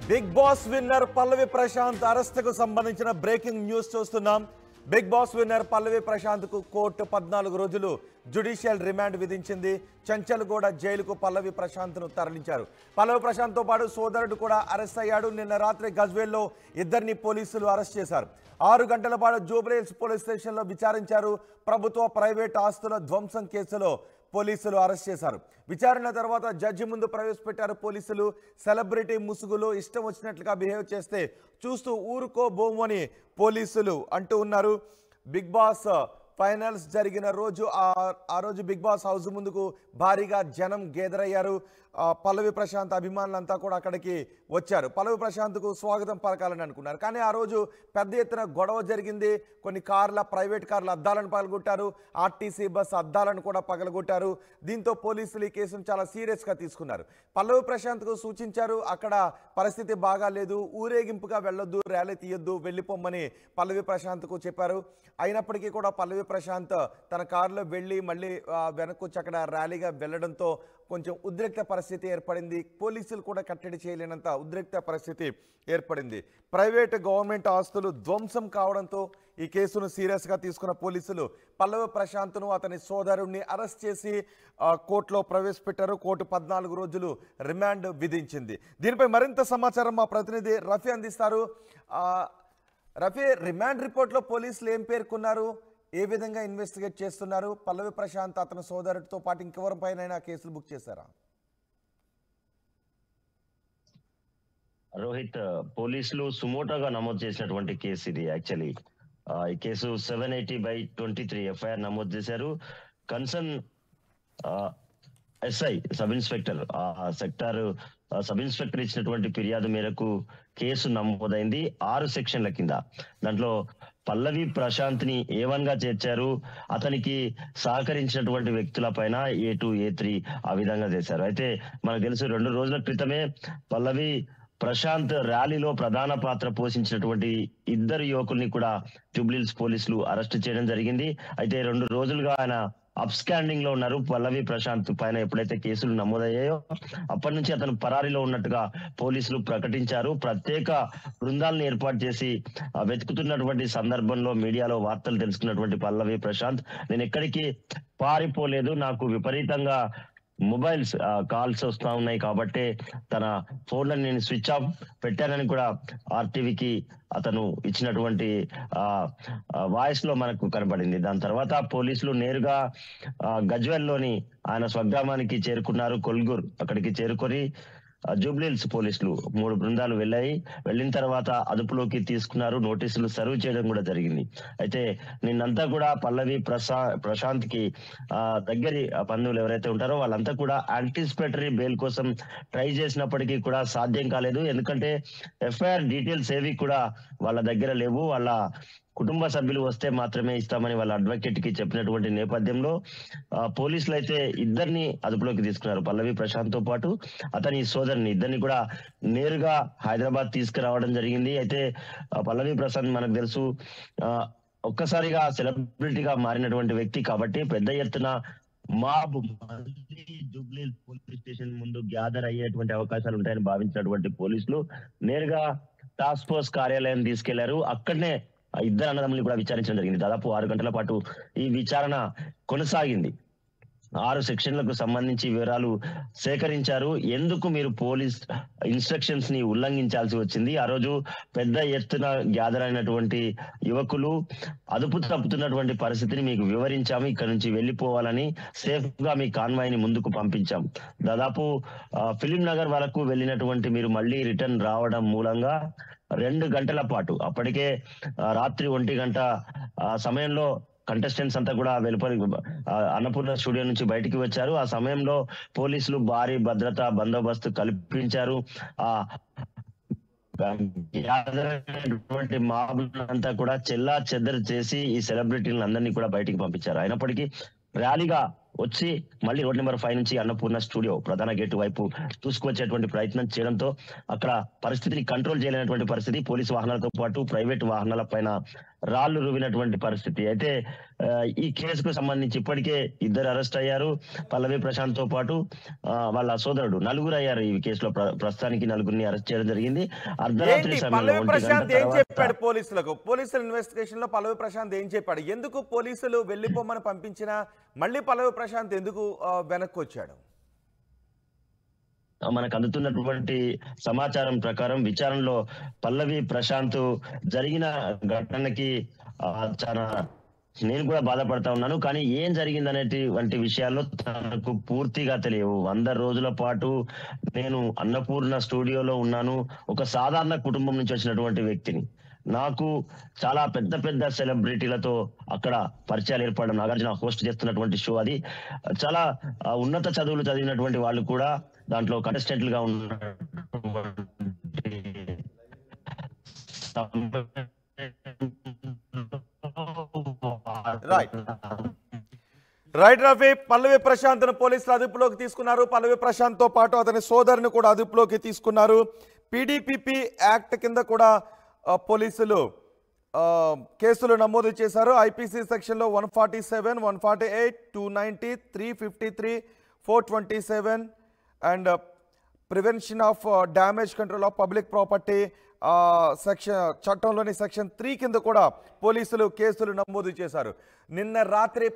Big boss winner పల్లవి ప్రశాంత్ అరెస్టుకు సంబంధించిన breaking news చూస్తున్నాం. బిగ్ బాస్ విన్నర్ పల్లవి ప్రశాంత్ కు కోర్టు 14 రోజులు జ్యుడిషియల్ రిమాండ్ విధించింది. చంచల్గూడ జైలుకు పల్లవి ప్రశాంత్ ను తరలించారు. పల్లవి ప్రశాంత్ తో పాటు సోదరుడు కూడా అరెస్ట్ అయ్యాడు. నిన్న రాత్రి గజ్వేల్లో ఇద్దరిని పోలీసులు అరెస్ట్ చేశారు. 6 గంటల పాటు జూబ్లీహిల్స్ పోలీస్ స్టేషన్లో విచారించారు. ప్రభుత్వ ప్రైవేట్ ఆస్తుల ధ్వంసం కేసులో పోలీసులు అరెస్ట్ చేశారు. విచారణ తర్వాత జడ్జి ముందు ప్రవేశపెట్టారు పోలీసులు. సెలబ్రిటీ ముసుగులు ఇష్టం వచ్చినట్లుగా బిహేవ్ చేస్తే చూస్తూ ఊరుకోబోమని పోలీసులు అంటూ ఉన్నారు. బిగ్ బాస్ ఫైనల్స్ జరిగిన రోజు ఆ రోజు బిగ్ బాస్ హౌస్ ముందుకు భారీగా జనం గేదర్ అయ్యారు. పల్లవి ప్రశాంత్ అభిమానులంతా కూడా అక్కడికి వచ్చారు. పల్లవి ప్రశాంత్కు స్వాగతం పలకాలని అనుకున్నారు. కానీ ఆ రోజు పెద్ద ఎత్తున గొడవ జరిగింది. కొన్ని ప్రైవేట్ కార్ల అద్దాలను పగలగొట్టారు. ఆర్టీసీ బస్ అద్దాలను కూడా పగలగొట్టారు. దీంతో పోలీసులు ఈ కేసును చాలా సీరియస్గా తీసుకున్నారు. పల్లవి ప్రశాంత్కు సూచించారు, అక్కడ పరిస్థితి బాగాలేదు, ఊరేగింపుగా వెళ్ళొద్దు, ర్యాలీ తీయొద్దు, వెళ్ళిపోమ్మని పల్లవి ప్రశాంత్కు చెప్పారు. అయినప్పటికీ కూడా పల్లవి ప్రశాంత్ తన కారులో వెళ్ళి మళ్ళీ వెనక్కి వచ్చి అక్కడ ర్యాలీగా వెళ్ళడంతో కొంచెం ఉద్రిక్త పరిస్థితి ఏర్పడింది. పోలీసులు కూడా కట్టడి చేయలేనంత ఉద్రిక్త పరిస్థితి ఏర్పడింది. ప్రైవేట్ గవర్నమెంట్ ఆస్తులు ధ్వంసం కావడంతో ఈ కేసును సీరియస్గా తీసుకున్న పోలీసులు పల్లవి ప్రశాంత్ను అతని సోదరుడిని అరెస్ట్ చేసి కోర్టులో ప్రవేశపెట్టారు. కోర్టు 14 రోజులు రిమాండ్ విధించింది. దీనిపై మరింత సమాచారం మా ప్రతినిధి రఫీ అందిస్తారు. రఫీ, రిమాండ్ రిపోర్ట్లో పోలీసులు ఏం పేర్కొన్నారు, ఏ విధంగా ఇన్వెస్టిగేట్ చేస్తున్నారు? పల్లవి ప్రశాంత్ అతని సోదరుడితో పాటు ఇంకెవరిపైనైనా కేసులు బుక్ చేశారా? రోహిత్, పోలీసులు సుమోటోగా నమోదు చేసినటువంటి కేసు ఇది. యాక్చువల్లీ ఈ కేసు 780/23 ఎఫ్ఐఆర్ నమోదు చేశారు. Concern SI sub inspector sector sub inspector ఇచ్చినటువంటి ఫిర్యాదు మేరకు కేసు నమోదైంది 6 సెక్షన్ల కింద. దాంట్లో పల్లవి ప్రశాంత్ ని A1 గా చేర్చారు. అతనికి సహకరించినటువంటి వ్యక్తుల పైన A2, A3 ఆ విధంగా చేశారు. అయితే మనకు తెలుసు 2 రోజుల క్రితమే పల్లవి ప్రశాంత్ ర్యాలీలో ప్రధాన పాత్ర పోషించినటువంటి 2 యువకుల్ని కూడా జూబ్లీహిల్స్ పోలీసులు అరెస్ట్ చేయడం జరిగింది. అయితే 2 రోజులుగా ఆయన అప్స్కాండింగ్ లో ఉన్నారు. పల్లవి ప్రశాంత్ పైన ఎప్పుడైతే కేసులు నమోదయ్యాయో అప్పటి నుంచి అతను పరారీలో ఉన్నట్టుగా పోలీసులు ప్రకటించారు. ప్రత్యేక బృందాలను ఏర్పాటు చేసి వెతుకుతున్నటువంటి సందర్భంలో మీడియాలో వార్తలు తెలుసుకున్నటువంటి పల్లవి ప్రశాంత్, నేను ఎక్కడికి పారిపోలేదు, నాకు విపరీతంగా మొబైల్స్ కాల్స్ వస్తా ఉన్నాయి కాబట్టి తన ఫోన్లను నేను స్విచ్ ఆఫ్ పెట్టానని కూడా ఆర్టీవీకి అతను ఇచ్చినటువంటి వాయిస్ లో మనకు కనబడింది. దాని తర్వాత పోలీసులు నేరుగా గజ్వేల్లోని ఆయన స్వగ్రామానికి చేరుకున్నారు. కొల్గూర్ అక్కడికి చేరుకొని జూబ్లీహిల్స్ పోలీసులు 3 బృందాలు వెళ్ళిన తర్వాత అదుపులోకి తీసుకున్నారు. నోటీసులు సర్వ్ చేయడం కూడా జరిగింది. అయితే నిన్నంతా కూడా పల్లవి ప్రశాంత్ కి దగ్గరి బంధువులు ఎవరైతే ఉంటారో వాళ్ళంతా కూడా యాంటిసిపేటరీ బెయిల్ కోసం ట్రై చేసినప్పటికీ కూడా సాధ్యం కాలేదు. ఎందుకంటే ఎఫ్ఐఆర్ డీటెయిల్స్ ఏవి కూడా వాళ్ళ దగ్గర లేవు. వాళ్ళ కుటుంబ సభ్యులు వస్తే మాత్రమే ఇస్తామని వాళ్ళ అడ్వకేట్ కి చెప్పినటువంటి నేపథ్యంలో పోలీసులు అయితే 2ని అదుపులోకి తీసుకున్నారు. పల్లవి ప్రశాంత్ తో పాటు అతని సోదరుని 2ని కూడా నేరుగా హైదరాబాద్ తీసుకురావడం జరిగింది. అయితే పల్లవి ప్రశాంత్ మనకు తెలుసు ఒక్కసారిగా సెలబ్రిటీగా మారినటువంటి వ్యక్తి కాబట్టి పెద్ద ఎత్తున మాబ్ జూబ్లీహిల్స్ పోలీస్ స్టేషన్ ముందు గ్యాదర్ అయ్యేటువంటి అవకాశాలు ఉంటాయని భావించినటువంటి పోలీసులు నేరుగా టాస్క్ ఫోర్స్ కార్యాలయం తీసుకెళ్లారు. అక్కడనే 2 అన్నదమ్ముల్ని కూడా విచారించడం జరిగింది. దాదాపు 6 గంటల పాటు ఈ విచారణ కొనసాగింది. 6 సెక్షన్లకు సంబంధించి వివరాలు సేకరించారు. ఎందుకు మీరు పోలీస్ ఇన్స్ట్రక్షన్స్ ని ఉల్లంఘించాల్సి వచ్చింది, ఆ రోజు పెద్ద ఎత్తున గ్యాదర్ అయినటువంటి యువకులు అదుపు తప్పుతున్నటువంటి పరిస్థితిని మీకు వివరించాము, ఇక్కడ నుంచి వెళ్ళిపోవాలని సేఫ్ గా మీ కాన్వాయ్ ని ముందుకు పంపించాం. దాదాపు ఫిలిం నగర్ వరకు వెళ్ళినటువంటి మీరు మళ్ళీ రిటర్న్ రావడం మూలంగా 2 గంటల పాటు అప్పటికే రాత్రి 1 గంట సమయంలో కంటెస్టెంట్స్ అంతా కూడా వెలుపలి అన్నపూర్ణ స్టూడియో నుంచి బయటికి వచ్చారు. ఆ సమయంలో పోలీసులు భారీ భద్రతా బందోబస్తు కల్పించారు. మాబులంతా కూడా చెల్లా చెద్దరు చేసి ఈ సెలబ్రిటీలను అందరినీ కూడా బయటికి పంపించారు. అయినప్పటికీ ర్యాలీగా వచ్చి మళ్ళీ రోడ్ నెంబర్ 5 నుంచి అన్నపూర్ణ స్టూడియో ప్రధాన గేటు వైపు చూసుకొచ్చేటువంటి ప్రయత్నం చేయడంతో అక్కడ పరిస్థితిని కంట్రోల్ చేయలేనటువంటి పరిస్థితి. పోలీసు వాహనాలతో పాటు ప్రైవేట్ వాహనాల పైన రాళ్లు రువినటువంటి పరిస్థితి. అయితే ఈ కేసుకు సంబంధించి ఇప్పటికే 2 అరెస్ట్ అయ్యారు. పల్లవి ప్రశాంత్ తో పాటు వాళ్ళ సోదరుడు, నలుగురు అయ్యారు ఈ కేసులో. ప్రస్తుతానికి నలుగురిని అరెస్ట్ చేయడం జరిగింది. అర్ధరాత్రి ఏంటి సమయంలో పల్లవి 1 గంట ప్రశాంత్ ఏం తర్వాత చెప్పాడు పోలీసులకు? పోలీసుల ఇన్వెస్టిగేషన్ లో పల్లవి ప్రశాంత్ ఏం చెప్పాడు? ఎందుకు పోలీసులు వెళ్ళిపోమని పంపించినా మళ్ళీ పల్లవి ప్రశాంత్ ఎందుకు వెనక్కి వచ్చాడు? మనకు అందుతున్నటువంటి సమాచారం ప్రకారం విచారణలో పల్లవి ప్రశాంత్ జరిగిన ఘటనకి చాలా నేను కూడా బాధపడతా ఉన్నాను, కానీ ఏం జరిగిందనేటువంటి విషయాల్లో తనకు పూర్తిగా తెలియవు. 100 రోజుల పాటు నేను అన్నపూర్ణ స్టూడియోలో ఉన్నాను. ఒక సాధారణ కుటుంబం నుంచి వచ్చినటువంటి వ్యక్తిని. నాకు చాలా పెద్ద పెద్ద సెలబ్రిటీలతో అక్కడ పరిచయాలు ఏర్పడడం, నాగార్జున హోస్ట్ చేస్తున్నటువంటి షో అది. చాలా ఉన్నత చదువులు చదివినటువంటి వాళ్ళు కూడా దాంట్లో కంటెస్టెంట్లుగా ఉన్నటువంటి రైట్ రఫీ, పల్లవి ప్రశాంత్ను పోలీసులు అదుపులోకి తీసుకున్నారు. పల్లవి ప్రశాంత్ తో పాటు అతని సోదరుని కూడా అదుపులోకి తీసుకున్నారు. PDPP యాక్ట్ కింద కూడా పోలీసులు కేసులు నమోదు చేశారు. IPC సెక్షన్లో 147, 148, 290, 353, 427 and prevention of damage control of public property చట్టంలోని సెక్షన్ 3 కింద కూడా పోలీసులు కేసులు నమోదు చేశారు. నిన్న రాత్రి